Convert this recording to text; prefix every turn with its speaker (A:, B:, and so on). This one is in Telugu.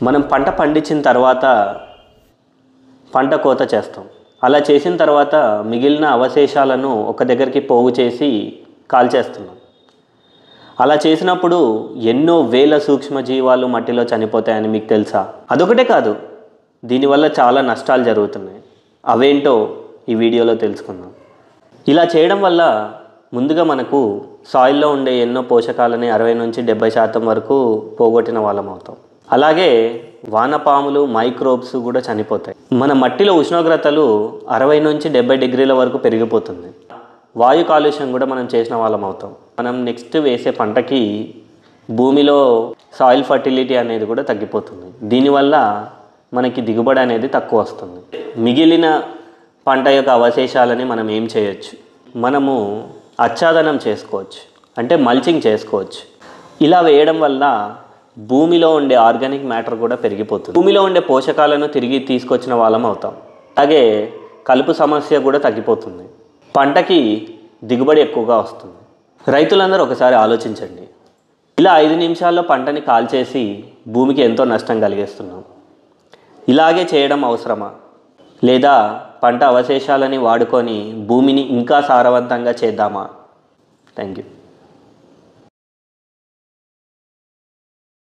A: మనం పంట పండించిన తర్వాత పంట కోత చేస్తాం. అలా చేసిన తర్వాత మిగిలిన అవశేషాలను ఒక దగ్గరికి పోగు చేసి కాల్చేస్తున్నాం. అలా చేసినప్పుడు ఎన్నో వేల సూక్ష్మజీవాలు మట్టిలో చనిపోతాయని మీకు తెలుసా? అదొకటే కాదు, దీనివల్ల చాలా నష్టాలు జరుగుతున్నాయి. అవేంటో ఈ వీడియోలో తెలుసుకుందాం. ఇలా చేయడం వల్ల ముందుగా మనకు సాయిల్లో ఉండే ఎన్నో పోషకాలని 60-70% వరకు పోగొట్టిన వాళ్ళం అవుతాం. అలాగే వానపాములు, మైక్రోబ్స్ కూడా చనిపోతాయి. మన మట్టిలో ఉష్ణోగ్రతలు 60-70 డిగ్రీల వరకు పెరిగిపోతుంది. వాయు కాలుష్యం కూడా మనం చేసిన వాళ్ళం అవుతాం. మనం నెక్స్ట్ వేసే పంటకి భూమిలో సాయిల్ ఫర్టిలిటీ అనేది కూడా తగ్గిపోతుంది. దీనివల్ల మనకి దిగుబడి అనేది తక్కువ వస్తుంది. మిగిలిన పంట యొక్క అవశేషాలని మనం ఏం చేయొచ్చు? మనము ఆచ్ఛాదనం చేసుకోవచ్చు, అంటే మల్చింగ్ చేసుకోవచ్చు. ఇలా వేయడం వల్ల భూమిలో ఉండే ఆర్గానిక్ మ్యాటర్ కూడా పెరిగిపోతుంది. భూమిలో ఉండే పోషకాలను తిరిగి తీసుకొచ్చిన వాళ్ళం అవుతాం. అలాగే కలుపు సమస్య కూడా తగ్గిపోతుంది. పంటకి దిగుబడి ఎక్కువగా వస్తుంది. రైతులందరూ ఒకసారి ఆలోచించండి. ఇలా 5 నిమిషాల్లో పంటని కాల్చేసి భూమికి ఎంతో నష్టం కలిగిస్తున్నాం. ఇలాగే చేయడం అవసరమా? లేదా పంట అవశేషాలని వాడుకొని భూమిని ఇంకా సారవంతంగా చేద్దామా? Thank you.